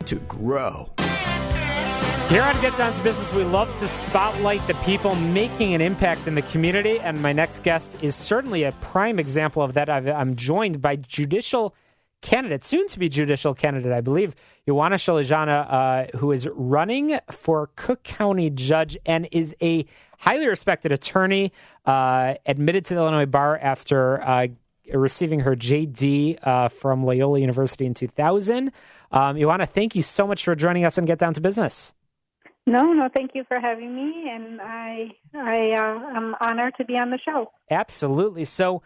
to grow. Here on Get Down to Business, we love to spotlight the people making an impact in the community, and my next guest is certainly a prime example of that. I'm joined by judicial candidate, soon-to-be judicial candidate, I believe, Ioana Salajanu, who is running for Cook County judge and is a highly respected attorney, admitted to the Illinois bar after receiving her JD from Loyola University in 2000. Ioana, thank you so much for joining us on Get Down to Business. No, thank you for having me, and I am honored to be on the show. Absolutely. So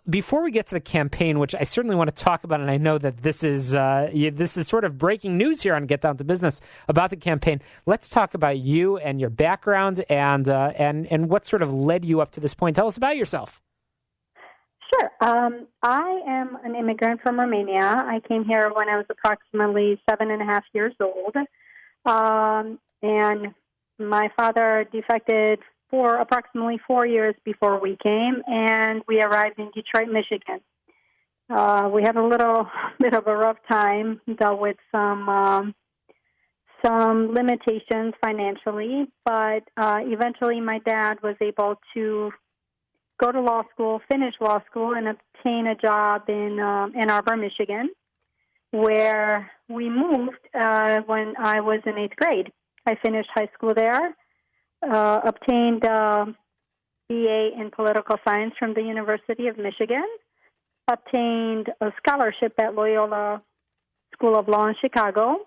before we get to the campaign, which I certainly want to talk about, and I know that this is sort of breaking news here on Get Down to Business about the campaign, let's talk about you and your background and what sort of led you up to this point. Tell us about yourself. Sure. I am an immigrant from Romania. I came here when I was approximately 7.5 years old. And my father defected for approximately 4 years before we came, and we arrived in Detroit, Michigan. We had a little bit of a rough time, dealt with some limitations financially, but eventually my dad was able to go to law school, finish law school, and obtain a job in Ann Arbor, Michigan, where we moved when I was in 8th grade. I finished high school there, obtained a BA in political science from the University of Michigan, obtained a scholarship at Loyola School of Law in Chicago,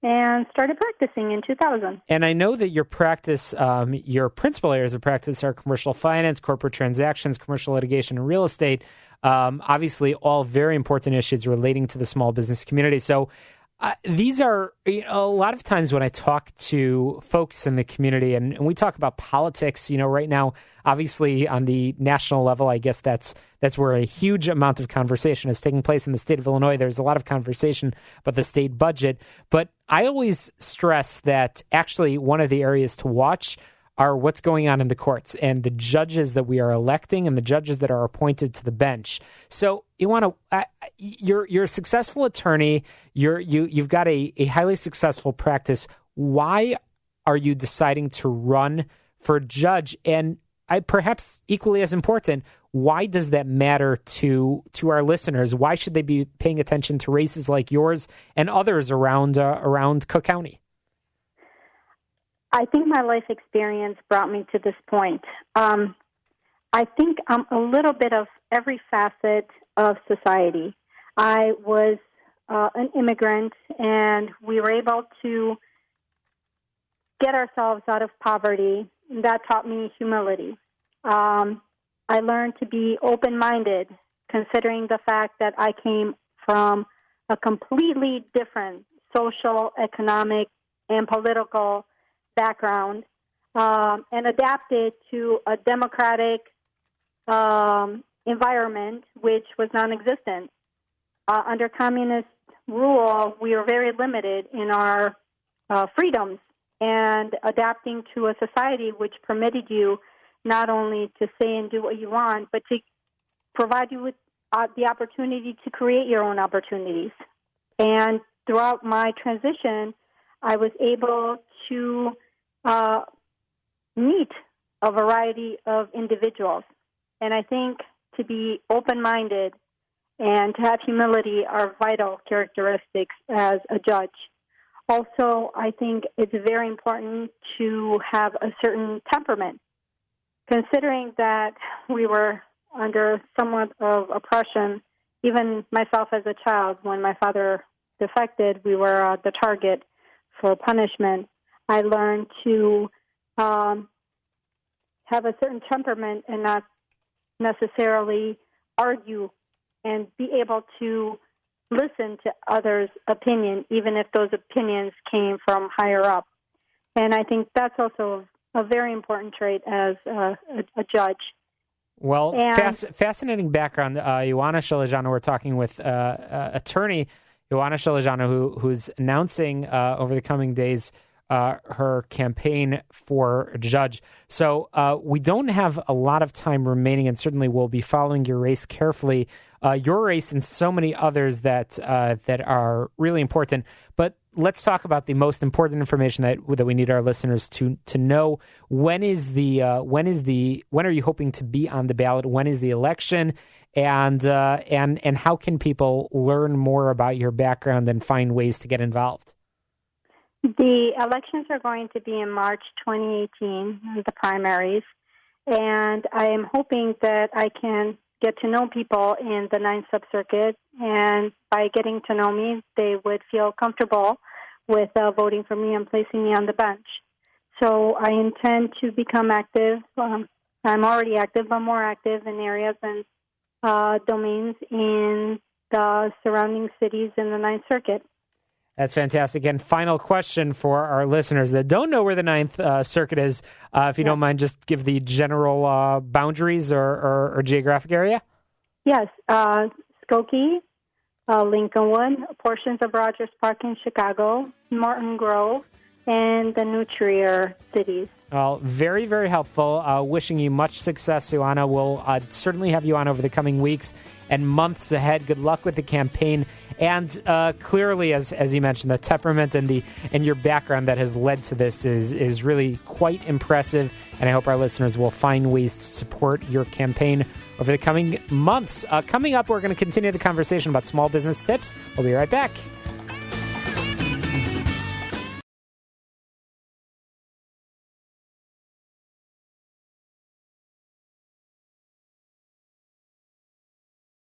and started practicing in 2000. And I know that your practice, your principal areas of practice are commercial finance, corporate transactions, commercial litigation, and real estate. Obviously, all very important issues relating to the small business community. So these are, a lot of times when I talk to folks in the community and we talk about politics, right now, obviously on the national level, I guess that's where a huge amount of conversation is taking place in the state of Illinois. There's a lot of conversation about the state budget, but I always stress that actually one of the areas to watch are what's going on in the courts and the judges that we are electing and the judges that are appointed to the bench. So, Ioana, you're a successful attorney. You've got a highly successful practice. Why are you deciding to run for judge? And perhaps equally as important, why does that matter to our listeners? Why should they be paying attention to races like yours and others around Cook County? I think my life experience brought me to this point. I think I'm a little bit of every facet of society. I was an immigrant, and we were able to get ourselves out of poverty. That taught me humility. I learned to be open-minded, considering the fact that I came from a completely different social, economic, and political background, and adapted to a democratic environment which was non-existent. Under communist rule, we were very limited in our freedoms, and adapting to a society which permitted you not only to say and do what you want, but to provide you with the opportunity to create your own opportunities. And throughout my transition, I was able to meet a variety of individuals. And I think to be open-minded and to have humility are vital characteristics as a judge. Also, I think it's very important to have a certain temperament. Considering that we were under somewhat of oppression, even myself as a child, when my father defected, we were the target for punishment. I learned to have a certain temperament and not necessarily argue, and be able to listen to others' opinion, even if those opinions came from higher up. And I think that's also a very important trait as a judge. Well, fascinating background. Ioana Salajanu, we're talking with attorney Ioana Salajanu, who's announcing over the coming days her campaign for judge. So we don't have a lot of time remaining, and certainly we'll be following your race carefully. Your race and so many others that are really important. But let's talk about the most important information that we need our listeners to know. When are you hoping to be on the ballot? When is the election? And how can people learn more about your background and find ways to get involved? The elections are going to be in March 2018, the primaries, and I am hoping that I can get to know people in the Ninth Sub-Circuit, and by getting to know me, they would feel comfortable with voting for me and placing me on the bench. So I intend to become active. I'm already active, but more active in areas and domains in the surrounding cities in the Ninth Circuit. That's fantastic. And final question for our listeners that don't know where the Ninth Circuit is, if you don't mind, just give the general boundaries or geographic area. Yes, Skokie, Lincolnwood, portions of Rogers Park in Chicago, Morton Grove, and the New Trier cities. Well, very, very helpful. Wishing you much success, Ioana. We'll certainly have you on over the coming weeks and months ahead. Good luck with the campaign. And clearly, as you mentioned, the temperament and your background that has led to this is really quite impressive. And I hope our listeners will find ways to support your campaign over the coming months. Coming up, we're going to continue the conversation about small business tips. We'll be right back.